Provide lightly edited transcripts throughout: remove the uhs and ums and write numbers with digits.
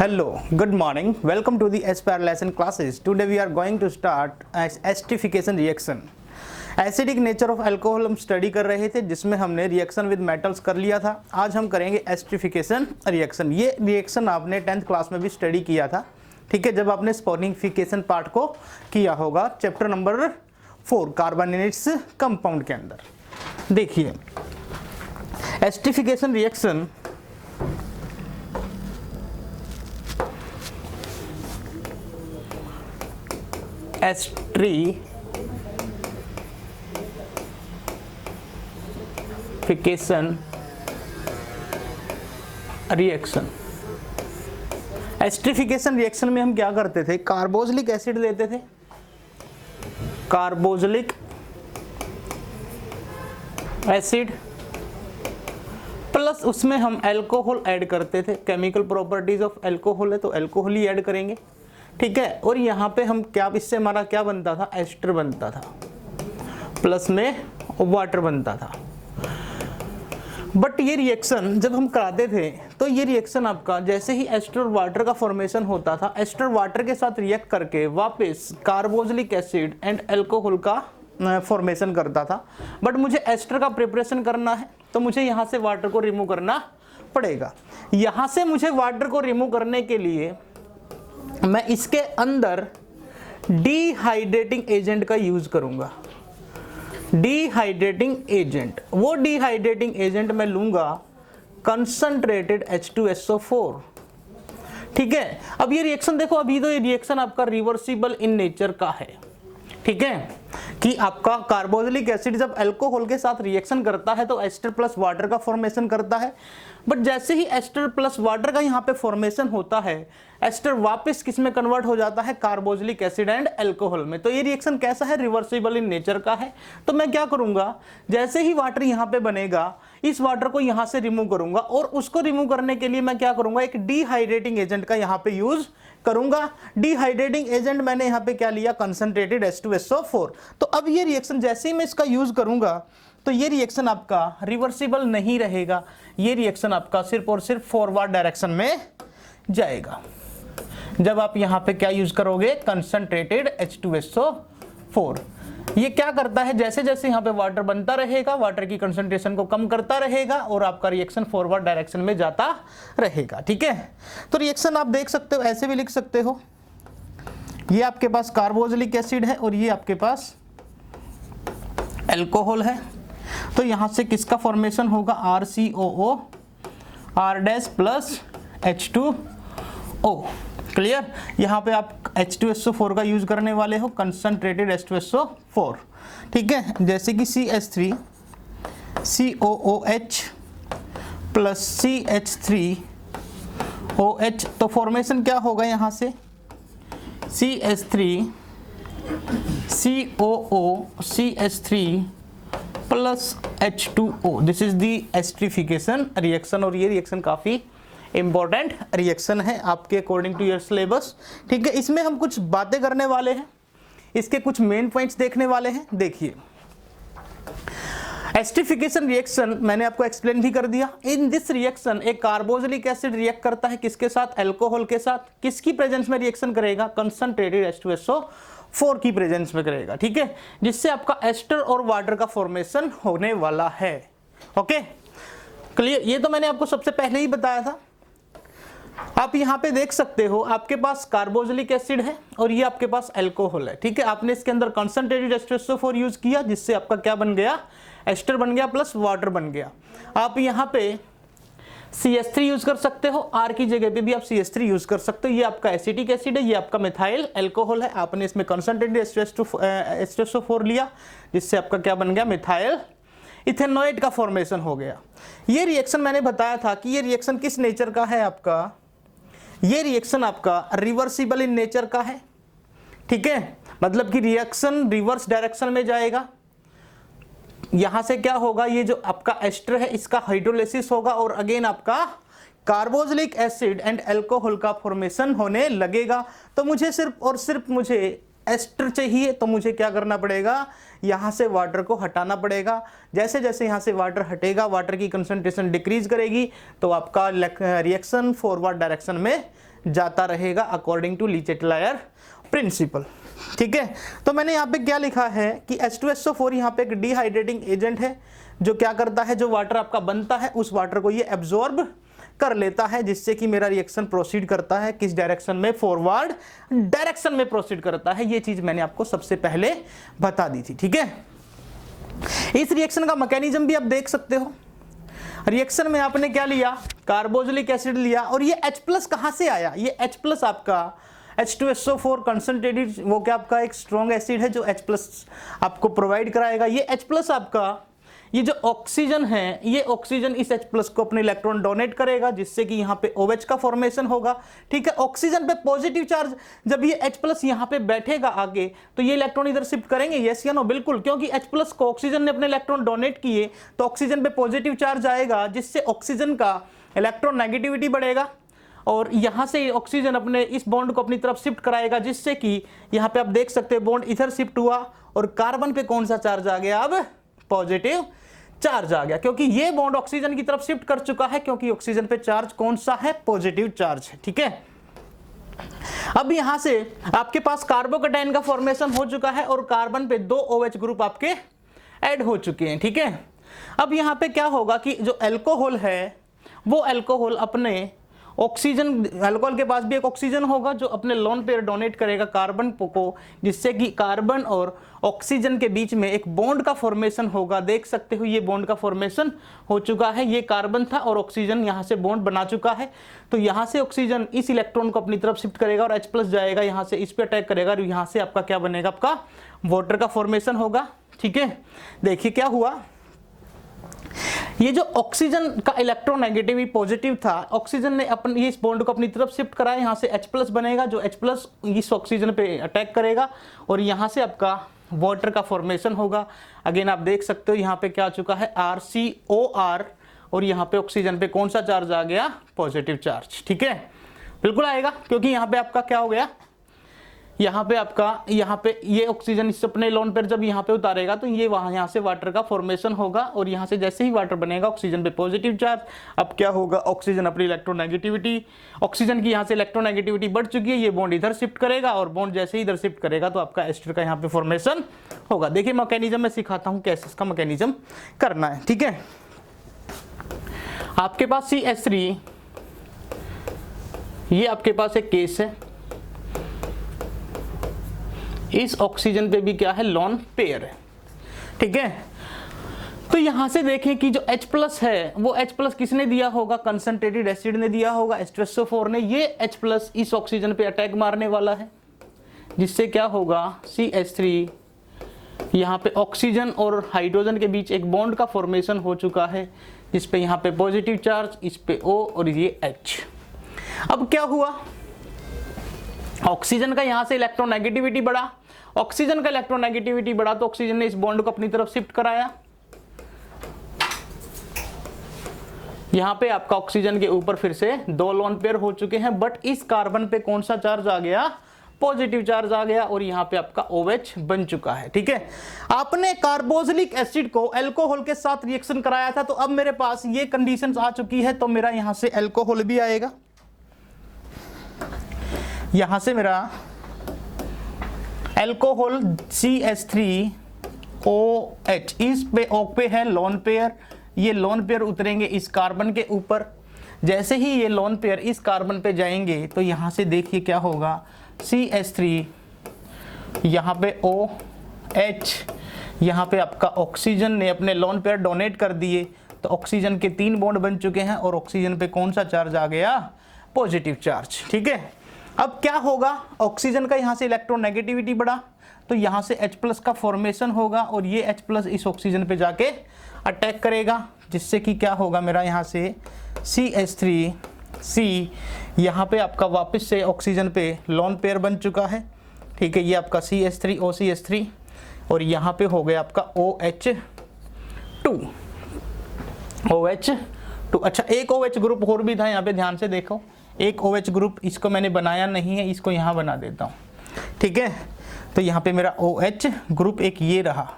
Hello, good morning. Welcome to the SPR lesson classes. Today we are going to start esterification reaction. Acidic nature of alcohol हम study कर रहे थे जिसमें हमने reaction with metals कर लिया था। आज हम करेंगे एस्टरिफिकेशन रिएक्शन। ये रिएक्शन आपने 10th क्लास में भी स्टडी किया था, ठीक है, जब आपने स्पोनिफिकेशन पार्ट को किया होगा चैप्टर नंबर 4 कार्बोनेट्स कंपाउंड के अंदर। देखिए esterification reaction esterification reaction. Esterification reaction में हम क्या करते थे, कार्बोक्सिलिक एसिड लेते थे, कार्बोक्सिलिक एसिड प्लस उसमें हम अल्कोहल ऐड करते थे। केमिकल प्रॉपर्टीज ऑफ अल्कोहल है तो अल्कोहल ही ऐड करेंगे, ठीक है। और यहाँ पे हम क्या, इससे हमारा क्या बनता था, एस्टर बनता था, प्लस में वाटर बनता था। बट ये रिएक्शन जब हम कराते थे तो ये रिएक्शन आपका जैसे ही एस्टर और वाटर का फॉर्मेशन होता था, एस्टर वाटर के साथ रिएक्ट करके वापस कार्बोक्सिलिक एसिड एंड अल्कोहल का फॉर्मेशन करता था। बट मुझे एस्टर का प्रिपरेशन करना है तो मुझे यहाँ से वाटर को रिमूव करना पड़ेगा। यहाँ से मुझे वाटर को रिमूव करने के लिए मैं इसके अंदर डिहाइड्रेटिंग एजेंट का यूज करूंगा। डिहाइड्रेटिंग एजेंट, वो डिहाइड्रेटिंग एजेंट मैं लूंगा कंसंट्रेटेड H2SO4, ठीक है। अब ये रिएक्शन देखो, अभी तो ये रिएक्शन आपका रिवर्सिबल इन नेचर का है, ठीक है, कि आपका कार्बोक्सिलिक एसिड जब अल्कोहल के साथ रिएक्शन करता है तो एस्टर प्लस वाटर का फॉर्मेशन करता है। बट जैसे ही एस्टर प्लस वाटर का यहाँ पे फॉर्मेशन होता है, एस्टर वापस किस में कन्वर्ट हो जाता है, कार्बोक्सिलिक एसिड एंड अल्कोहल में। तो ये रिएक्शन कैसा है, रिवर्सिबल इन नेचर का है। तो मैं क्या करूंगा, जैसे ही वाटर यहाँ पे बनेगा, इस वाटर को यहाँ से रिमूव करूंगा और उसको रिमूव करने के लिए मैं क्या करूंगा, एक डिहाइड्रेटिंग एजेंट का यहाँ पे यूज करूंगा। डिहाइड्रेटिंग एजेंट मैंने यहाँ पे क्या लिया, कंसंट्रेटेड H2SO4। तो अब ये रिएक्शन जैसे ही मैं इसका यूज करूंगा तो ये रिएक्शन आपका रिवर्सिबल नहीं रहेगा, ये रिएक्शन आपका सिर्फ और सिर्फ फॉरवर्ड डायरेक्शन में जाएगा। जब आप यहाँ पे क्या यूज करोगे, कंसंट्रेटेड H2SO4। ये क्या करता है, जैसे जैसे यहाँ पे वाटर बनता रहेगा, वाटर की कंसंट्रेशन को कम करता रहेगा और आपका रिएक्शन फॉरवर्ड डायरेक्शन में जाता रहेगा, ठीक है। तो रिएक्शन आप देख सकते हो, ऐसे भी लिख सकते हो, ये आपके पास कार्बोक्सिलिक एसिड है और ये आपके पास अल्कोहल है। तो यहाँ से किसका फॉर्मेशन होगा, RCOO R- plus H2O, clear. यहाँ पे आप H2SO4 का यूज करने वाले हो, कंसंट्रेटेड H2SO4, ठीक है। जैसे कि CH3 COOH प्लस CH3OH, तो फॉर्मेशन क्या होगा यहाँ से, CH3 COO CH3 plus H2O। This is the esterification reaction. और ये रिएक्शन काफी इंपॉर्टेंट रिएक्शन है आपके अकॉर्डिंग टू योर सिलेबस, ठीक है। इसमें हम कुछ बातें करने वाले हैं, इसके कुछ मेन पॉइंट्स देखने वाले हैं। देखिए एस्टरिफिकेशन रिएक्शन मैंने आपको एक्सप्लेन भी कर दिया। इन दिस रिएक्शन एक कार्बोक्सिलिक एसिड रिएक्ट करता है किसके साथ, अल्कोहल के साथ। किसकी प्रेजेंस में रिएक्शन करेगा, कंसंट्रेटेड H2SO4 की प्रेजेंस में करेगा, ठीक है, जिससे आपका एस्टर और वाटर का फॉर्मेशन होने वाला है। Okay, clear. ये तो मैंने आपको सबसे पहले ही बताया था। आप यहाँ पे देख सकते हो, आपके पास कार्बोक्सिलिक एसिड है और ये आपके पास अल्कोहल है, ठीक है। आपने इसके अंदर कंसंट्रेटेड H2SO4 यूज किया, जिससे आपका क्या बन गया, एस्टर बन गया प्लस वाटर बन गया। आप यहाँ पे CH3 यूज कर सकते हो, R की जगह पे भी आप CH3 यूज कर सकते हो। ये आपका एसिटिक एसिड है, ये आपका मिथाइल अल्कोहल है। आपने इसमें कंसंट्रेटेड H2SO4 लिया, जिससे आपका क्या बन गया, मिथाइल इथेनॉइड का फॉर्मेशन हो गया। ये रिएक्शन मैंने बताया था कि ये रिएक्शन किस नेचर का है आपका, ये रिएक्शन आपका रिवर्सिबल इन नेचर का है, ठीक है। मतलब कि रिएक्शन रिवर्स डायरेक्शन में जाएगा। यहां से क्या होगा, ये जो आपका एस्टर है इसका हाइड्रोलिसिस होगा और अगेन आपका कार्बोक्सिलिक एसिड एंड अल्कोहल का फॉर्मेशन होने लगेगा। तो मुझे सिर्फ और सिर्फ मुझे एस्टर चाहिए, तो मुझे क्या करना पड़ेगा, यहाँ से वाटर को हटाना पड़ेगा। जैसे जैसे यहाँ से वाटर हटेगा, वाटर की कंसंट्रेशन डिक्रीज करेगी, तो आपका रिएक्शन फॉरवर्ड डायरेक्शन में जाता रहेगा अकॉर्डिंग टू लीचेट-लायर प्रिंसिपल। ठीक है, तो मैंने यहाँ पे क्या लिखा है कि H2SO4 यहाँ पे एक डिहाइड्रेटिंग एजेंट है जो क्या करता है, जो वाटर आपका बनता है उस वाटर को ये एब्जॉर्ब कर लेता है, जिससे कि मेरा रिएक्शन प्रोसीड करता है किस डायरेक्शन में, फॉरवर्ड डायरेक्शन में प्रोसीड करता है। ये चीज मैंने आपको सबसे पहले बता दी थी। ठीक है, इस रिएक्शन का मैकेनिज्म भी आप देख सकते हो। रिएक्शन में आपने क्या लिया, कार्बोक्सिलिक एसिड लिया, और ये H+ कहां से आया, ये H+ आपका H2SO4 कंसंट्रेटेड, वो क्या आपका एक स्ट्रॉन्ग एसिड है जो H+ आपको प्रोवाइड कराएगा। ये H+ आपका ये जो ऑक्सीजन है, ये ऑक्सीजन इस H+ को अपने इलेक्ट्रॉन डोनेट करेगा, जिससे कि यहाँ पे OH का फॉर्मेशन होगा। ठीक है, ऑक्सीजन पे पॉजिटिव चार्ज, जब ये H+ यहाँ पे बैठेगा आगे, तो ये इलेक्ट्रॉन इधर शिफ्ट करेंगे, यस या नो, बिल्कुल, क्योंकि H+ को ऑक्सीजन ने अपने इलेक्ट्रॉन डोनेट किए तो ऑक्सीजन पे पॉजिटिव चार्ज आएगा, जिससे ऑक्सीजन का इलेक्ट्रॉन नेगेटिविटी बढ़ेगा, और यहां से ऑक्सीजन अपने इस बॉन्ड को अपनी तरफ शिफ्ट कराएगा, जिससे कि यहां पे आप देख सकते हैं बॉन्ड इधर शिफ्ट हुआ, और कार्बन पे कौन सा चार्ज आ गया, अब पॉजिटिव चार्ज आ गया, क्योंकि ये बॉन्ड ऑक्सीजन की तरफ शिफ्ट कर चुका है, क्योंकि ऑक्सीजन पे चार्ज कौन सा है, पॉजिटिव चार्ज है। ठीक है, अब यहां से आपके पास कार्बोकैटायन का फॉर्मेशन हो चुका है, और कार्बन पे 2 OH ग्रुप आपके ऐड हो चुके हैं। ठीक है, अब यहां पे क्या होगा कि जो अल्कोहल है, वो अल्कोहल अपने ऑक्सीजन, अल्कोहल के पास भी एक ऑक्सीजन होगा जो अपने लोन पेयर डोनेट करेगा कार्बन को, जिससे कि कार्बन और ऑक्सीजन के बीच में एक बॉन्ड का फॉर्मेशन होगा। देख सकते हो ये बॉन्ड का फॉर्मेशन हो चुका है, ये कार्बन था और ऑक्सीजन यहाँ से बॉन्ड बना चुका है। तो यहाँ से ऑक्सीजन इस इलेक्ट्रॉन को अपनी तरफ शिफ्ट करेगा और H+ जाएगा, यहाँ से इस पे अटैक करेगा, और यहाँ से आपका क्या बनेगा, आपका वाटर का फॉर्मेशन होगा। ठीक है, देखिए क्या हुआ, ये जो ऑक्सीजन का इलेक्ट्रोनेगेटिव पॉजिटिव था, ऑक्सीजन ने अपन ये इस बॉन्ड को अपनी तरफ शिफ्ट कराया, यहाँ से H+ बनेगा, जो H+ इस ऑक्सीजन पे अटैक करेगा, और यहाँ से आपका वाटर का फॉर्मेशन होगा। अगेन आप देख सकते हो यहाँ पे क्या आ चुका है, RCOR, और यहाँ पे ऑक्सीजन पे कौन सा चार्ज आ गया, पॉजिटिव चार्ज। ठीक है, बिल्कुल आएगा, क्योंकि यहाँ पे आपका क्या हो गया, यहाँ पे आपका यहाँ पे ये ऑक्सीजन इस अपने लोन पर जब यहाँ पे उतारेगा तो ये वहां यहाँ से वाटर का फॉर्मेशन होगा, और यहाँ से जैसे ही वाटर बनेगा ऑक्सीजन पे पॉजिटिव चार्ज। अब क्या होगा, ऑक्सीजन अपनी इलेक्ट्रोनेगेटिविटी, ऑक्सीजन की यहाँ से इलेक्ट्रोनेगेटिविटी बढ़ चुकी है, ये बॉन्ड इधर शिफ्ट करेगा, और बॉन्ड जैसे ही इधर शिफ्ट करेगा तो आपका एस्टर का यहाँ पे फॉर्मेशन होगा। देखिए मैकेनिज्म मैं सिखाता हूँ कैसे इसका मैकेनिज्म करना है। ठीक है, आपके पास CH3, ये आपके पास एक केस है, इस ऑक्सीजन पे भी क्या है, लोन पेयर है। ठीक है, तो यहां से देखें कि जो H+ है वो H+ किसने दिया होगा, कंसंट्रेटेड एसिड ने दिया होगा, H2SO4 ने। ये H+ इस ऑक्सीजन पे अटैक मारने वाला है, जिससे क्या होगा, CH3 यहाँ पे ऑक्सीजन और हाइड्रोजन के बीच एक बॉन्ड का फॉर्मेशन हो चुका है, जिस पे यहाँ पे पॉजिटिव चार्ज, इस पे O और ये H। अब क्या हुआ, ऑक्सीजन का यहाँ से इलेक्ट्रोनेगेटिविटी बढ़ा, ऑक्सीजन का इलेक्ट्रोनेगेटिविटी बढ़ा तो ऑक्सीजन ने इस बॉन्ड को अपनी तरफ शिफ्ट कराया। यहाँ पे आपका ऑक्सीजन के ऊपर फिर से 2 लोन पेयर हो चुके हैं, बट इस कार्बन पे कौन सा चार्ज आ गया, पॉजिटिव चार्ज आ गया, और यहाँ पे आपका OH बन चुका है। ठीक है, आपने कार्बोक्सिलिक एसिड को अल्कोहल के साथ रिएक्शन कराया था, तो अब मेरे पास ये कंडीशंस आ चुकी है, तो मेरा यहाँ से अल्कोहल भी आएगा, यहां से मेरा अल्कोहल CH3OH, इस पे O पे है लोन पेयर, ये लोन पेयर उतरेंगे इस कार्बन के ऊपर। जैसे ही ये लोन पेयर इस कार्बन पे जाएंगे तो यहां से देखिए क्या होगा, CH3, यहाँ पे OH, यहाँ पे आपका ऑक्सीजन ने अपने लोन पेयर डोनेट कर दिए, तो ऑक्सीजन के 3 बॉन्ड बन चुके हैं, और ऑक्सीजन पे कौन सा चार्ज आ गया, पॉजिटिव चार्ज। ठीक है, अब क्या होगा, ऑक्सीजन का यहाँ से इलेक्ट्रोनेगेटिविटी बढ़ा तो यहाँ से H+ का फॉर्मेशन होगा, और ये H+ इस ऑक्सीजन पे जाके अटैक करेगा, जिससे कि क्या होगा, मेरा यहाँ से CH3C, यहाँ पे आपका वापस से ऑक्सीजन पे लोन पेयर बन चुका है। ठीक है, ये आपका CH3OCH3, और यहाँ पे हो गया आपका OH2। अच्छा, एक OH ग्रुप और भी था यहाँ पे, ध्यान से देखो, एक OH ग्रुप, इसको मैंने बनाया नहीं है, इसको यहाँ बना देता हूँ। ठीक है, तो यहाँ पे मेरा OH ग्रुप एक ये रहा।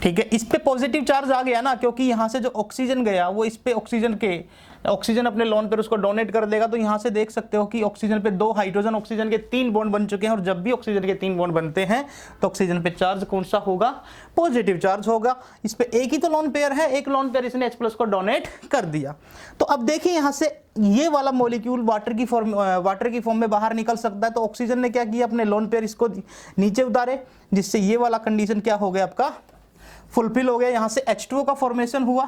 ठीक है, इस पे पॉजिटिव चार्ज आ गया ना, क्योंकि यहाँ से जो ऑक्सीजन गया वो इस पे ऑक्सीजन अपने लोन पर उसको डोनेट कर देगा। तो यहाँ से देख सकते हो कि ऑक्सीजन पे 2 हाइड्रोजन ऑक्सीजन के 3 बॉन्ड बन चुके हैं, और जब भी ऑक्सीजन के 3 बॉन्ड बनते हैं तो ऑक्सीजन पे चार्ज कौन सा होगा, पॉजिटिव चार्ज होगा। इस पे एक ही तो लोन पेयर है, एक लोन पेयर इसने H+ को डोनेट कर दिया। तो अब देखिए यहाँ से ये वाला मॉलिक्यूल वाटर की फॉर्म में बाहर निकल सकता है। तो ऑक्सीजन ने क्या किया, अपने लोन पेयर इसको नीचे उतारे, जिससे ये वाला कंडीशन क्या हो गया, आपका फुलफिल हो गया। यहाँ से H2O का फॉर्मेशन हुआ,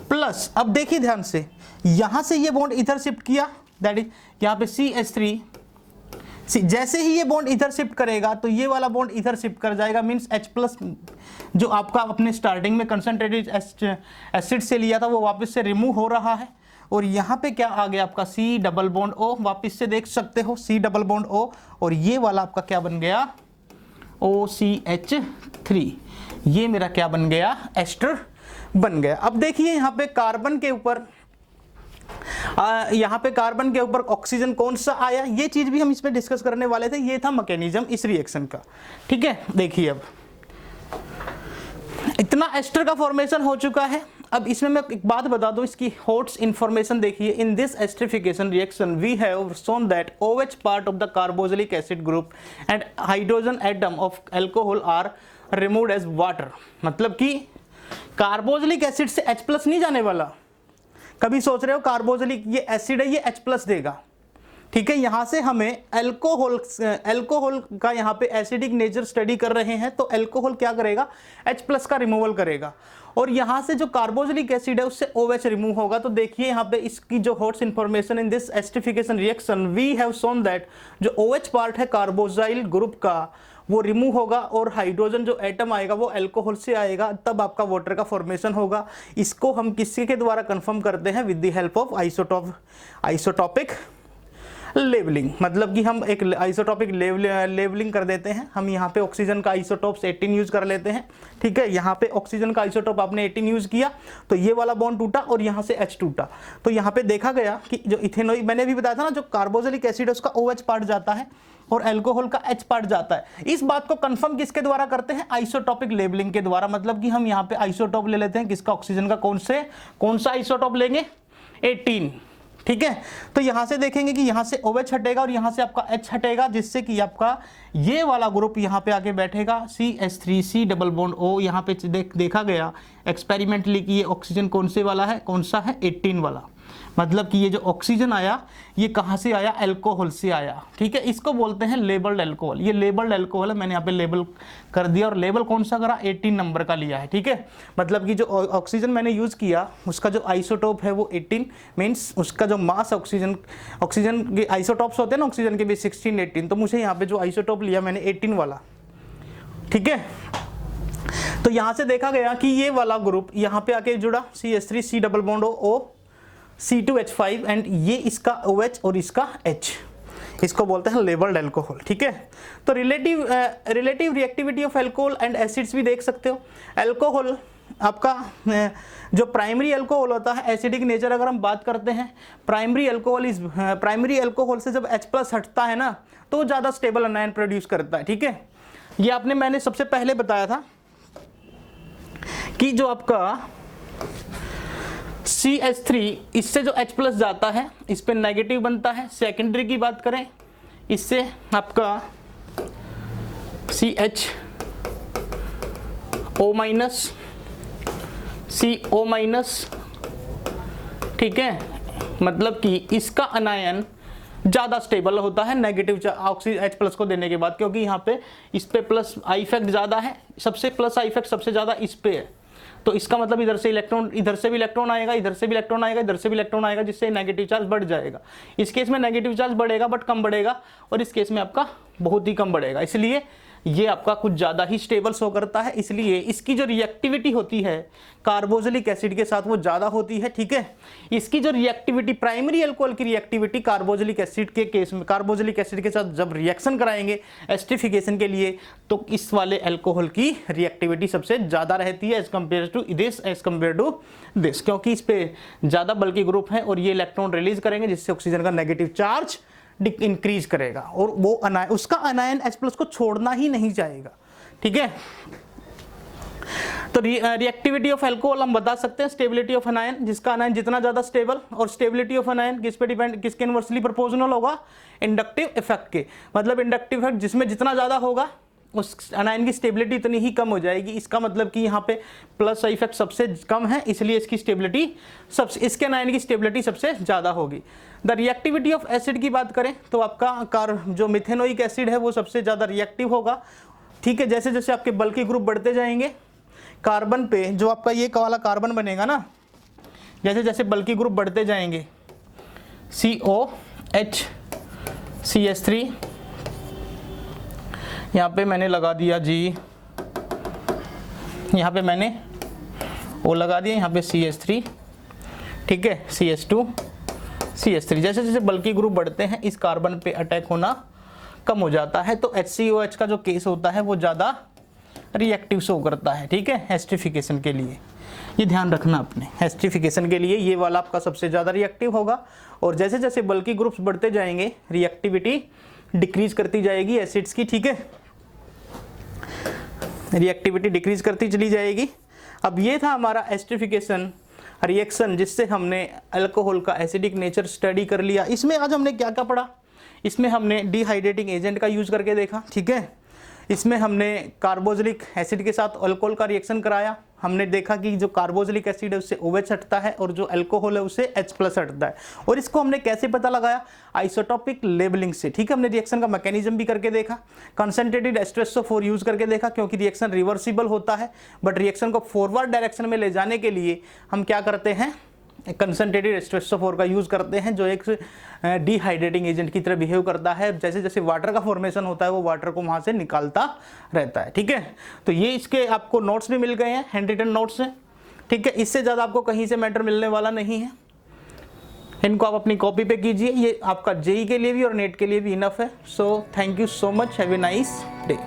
प्लस अब देखिए ध्यान से, यहां से ये बॉन्ड इधर शिफ्ट किया, दैट इज यहाँ पे CH3, जैसे ही ये बॉन्ड इधर शिफ्ट करेगा तो ये वाला बॉन्ड इधर शिफ्ट कर जाएगा, मींस H+ जो आपका अपने स्टार्टिंग में कंसंट्रेटेड एसिड से लिया था वो वापस से रिमूव हो रहा है। और यहाँ पे क्या आ गया आपका C डबल बॉन्ड O, वापस से देख सकते हो C डबल बॉन्ड O, और ये वाला आपका क्या बन गया, OCH3, ये मेरा क्या बन गया, एस्टर बन गया। अब देखिए यहाँ पे कार्बन के ऊपर ऑक्सीजन कौन सा आया, ये चीज भी हम इसमें डिस्कस करने वाले थे। ये था मैकेनिज्म इस रिएक्शन का, ठीक है। देखिए अब इतना एस्टर का फॉर्मेशन हो चुका है। अब इसमें मैं एक बात बता दूं, इसकी हॉट्स इंफॉर्मेशन देखिए। In this esterification reaction we have shown that OH part of the carboxylic acid group and hydrogen atom of alcohol are removed as water. मतलब कि कार्बोक्सिलिक एसिड से H+ नहीं जाने वाला। कभी सोच रहे हो कार्बोक्सिलिक ये एसिड है, ये H+ देगा, ठीक है। यहां से हमें अल्कोहल का यहाँ पे एसिडिक नेचर स्टडी कर रहे हैं, तो अल्कोहल क्या करेगा, H+ का रिमूवल करेगा, और यहां से जो कार्बोक्सिलिक एसिड है उससे OH रिमूव होगा। तो देखिए यहाँ पे इसकी जो हॉट्स information, in this esterification reaction we have shown that जो OH पार्ट है कार्बोक्सिल ग्रुप का वो रिमूव होगा, और हाइड्रोजन जो एटम आएगा वो अल्कोहल से आएगा, तब आपका वाटर का फॉर्मेशन होगा। इसको हम किसी के द्वारा कंफर्म करते हैं, with the help of isotopic labelling. मतलब कि हम एक आइसोटॉपिक लेवलिंग कर देते हैं। हम यहाँ पे ऑक्सीजन का आइसोटॉप्स 18 यूज कर लेते हैं, ठीक है। यहाँ पे ऑक्सीजन का आइसोटॉप आपने 18 यूज किया तो ये वाला बॉन्ड टूटा और यहाँ से H टूटा। तो यहाँ पे देखा गया कि जो इथेनॉल मैंने भी बताया था ना, जो कार्बोक्सिलिक एसिड है उसका OH पार्ट जाता है और अल्कोहल का H पार्ट जाता है। इस बात को कंफर्म किसके द्वारा करते हैं, आइसोटॉपिक लेबलिंग के द्वारा। मतलब कि हम यहाँ पे आइसोटॉप ले लेते हैं, किसका, ऑक्सीजन का। कौन सा आइसोटॉप लेंगे, 18, ठीक है। तो यहां से देखेंगे कि यहां से OH हटेगा और यहां से आपका H हटेगा, जिससे कि आपका ये वाला ग्रुप यहां पे आके बैठेगा, CH3 C double bond O। यहां पे देखा गया एक्सपेरिमेंटली कि ये ऑक्सीजन कौन सा है, 18 वाला। मतलब कि ये जो ऑक्सीजन आया ये कहां से आया, अल्कोहल से आया, ठीक है। इसको बोलते हैं लेबल्ड अल्कोहल। ये लेबल्ड अल्कोहल है, मैंने यहाँ पे लेबल कर दिया, और लेबल कौन सा करा, 18 नंबर का लिया है, ठीक है। मतलब कि जो ऑक्सीजन मैंने यूज किया उसका जो आइसोटोप है वो 18, मीन्स उसका जो मास ऑक्सीजन के आइसोटोप्स होते हैं ना ऑक्सीजन के भी 16, 18, तो मुझे यहाँ पे जो आइसोटोप लिया मैंने 18 वाला, ठीक है। तो यहां से देखा गया कि ये वाला ग्रुप यहाँ पे आके जुड़ा, CH3 C double bond O C2H5, and ये इसका OH और इसका H, इसको बोलते हैं लेबल्ड अल्कोहल, ठीक है। तो relative reactivity of alcohol and acids भी देख सकते हो। अल्कोहल आपका जो प्राइमरी अल्कोहल होता है, एसिडिक नेचर अगर हम बात करते हैं, प्राइमरी अल्कोहल से जब H+ हटता है ना तो वो ज़्यादा स्टेबल अनायन प्रोड्यूस करता है, ठीक है। ये मैंने सबसे पहले बताया था कि जो आपका CH3 इससे जो H+ जाता है इस पे नेगेटिव बनता है। सेकेंडरी की बात करें, इससे आपका CO-, ठीक है। मतलब कि इसका अनायन ज़्यादा स्टेबल होता है नेगेटिव H+ को देने के बाद, क्योंकि यहाँ पे इस पे प्लस आई इफेक्ट ज़्यादा है, सबसे प्लस आई इफेक्ट सबसे ज़्यादा इस पे है। तो इसका मतलब इधर से भी इलेक्ट्रॉन आएगा, इधर से भी इलेक्ट्रॉन आएगा, इधर से भी इलेक्ट्रॉन आएगा, जिससे नेगेटिव चार्ज बढ़ जाएगा। इस केस में नेगेटिव चार्ज बढ़ेगा बट कम बढ़ेगा, और इस केस में आपका बहुत ही कम बढ़ेगा। इसलिए ये आपका कुछ ज़्यादा ही स्टेबल शो करता है। इसलिए इसकी जो रिएक्टिविटी होती है कार्बोक्सिलिक एसिड के साथ वो ज़्यादा होती है, ठीक है। इसकी जो रिएक्टिविटी, प्राइमरी अल्कोहल की रिएक्टिविटी कार्बोक्सिलिक एसिड के केस में, कार्बोक्सिलिक एसिड के साथ जब रिएक्शन कराएंगे एस्टरिफिकेशन के लिए, तो इस वाले अल्कोहल की रिएक्टिविटी सबसे ज़्यादा रहती है एज कम्पेयर टू दिस, क्योंकि इस पे ज़्यादा बल्कि ग्रुप है और ये इलेक्ट्रॉन रिलीज करेंगे, जिससे ऑक्सीजन का नेगेटिव चार्ज इंक्रीज करेगा, और वो उसका अनायन H+ को छोड़ना ही नहीं चाहेगा, ठीक है। तो रिएक्टिविटी ऑफ अल्कोहल हम बता सकते हैं स्टेबिलिटी ऑफ अनायन, जिसका अनायन जितना ज्यादा स्टेबल, और स्टेबिलिटी ऑफ अनायन किस पे डिपेंड, किसके इनवर्सली प्रोपोर्शनल होगा, इंडक्टिव इफेक्ट के। मतलब इंडक्टिव इफेक्ट जिसमें जितना ज्यादा होगा उस अनायन की स्टेबिलिटी इतनी ही कम हो जाएगी। इसका मतलब कि यहाँ पे प्लस इफेक्ट सबसे कम है, इसलिए इसकी स्टेबिलिटी इसके अनायन की स्टेबिलिटी सबसे ज्यादा होगी। द रिएक्टिविटी ऑफ एसिड की बात करें तो आपका जो मिथेनोइक एसिड है वो सबसे ज्यादा रिएक्टिव होगा। ठीक है, जैसे जैसे आपके बल्कि ग्रुप बढ़ते जाएंगे कार्बन पे, जो आपका ये वाला कार्बन बनेगा ना, जैसे जैसे बल्कि ग्रुप बढ़ते जाएंगे COH CH3, यहाँ पे मैंने लगा दिया G, यहाँ पे मैंने O लगा दिया, यहाँ पे CH3, ठीक है, CH2 CH3। जैसे जैसे बल्कि ग्रुप बढ़ते हैं इस कार्बन पे अटैक होना कम हो जाता है, तो HCOH का जो केस होता है वो ज़्यादा रिएक्टिव शो करता है। ठीक है, एस्टरिफिकेशन के लिए ये ध्यान रखना अपने, एस्टरिफिकेशन के लिए ये वाला आपका सबसे ज़्यादा रिएक्टिव होगा। और जैसे जैसे बल्कि ग्रुप्स बढ़ते जाएंगे रिएक्टिविटी डिक्रीज करती जाएगी एसिड्स की। ठीक है, रिएक्टिविटी डिक्रीज करती चली जाएगी। अब ये था हमारा एस्टरिफिकेशन रिएक्शन, जिससे हमने अल्कोहल का एसिडिक नेचर स्टडी कर लिया। इसमें आज हमने क्या क्या पढ़ा, इसमें हमने डिहाइड्रेटिंग एजेंट का यूज करके देखा। ठीक है, इसमें हमने कार्बोक्सिलिक एसिड के साथ अल्कोहल का रिएक्शन कराया। हमने देखा कि जो कार्बोक्सिलिक एसिड है उससे OH हटता है और जो अल्कोहल है उससे H+ हटता है। और इसको हमने कैसे पता लगाया, आइसोटोपिक लेबलिंग से। ठीक है, हमने रिएक्शन का मैकेनिज्म भी करके देखा, कंसंट्रेटेड H2SO4 यूज करके देखा, क्योंकि रिएक्शन रिवर्सिबल होता है। बट रिएक्शन को फॉरवर्ड डायरेक्शन में ले जाने के लिए हम क्या करते हैं, कंसंट्रेटेड H2SO4 का यूज करते हैं, जो एक डिहाइड्रेटिंग एजेंट की तरह बिहेव करता है। जैसे जैसे वाटर का फॉर्मेशन होता है वो वाटर को वहां से निकालता रहता है। ठीक है, तो ये इसके आपको नोट्स भी मिल गए हैं, हैंड रिटन नोट्स हैं। ठीक है, इससे ज़्यादा आपको कहीं से मैटर मिलने वाला नहीं है। इनको आप अपनी कॉपी पे कीजिए, ये आपका JEE के लिए भी और नेट के लिए भी इनफ है। So thank you so much, have a nice day.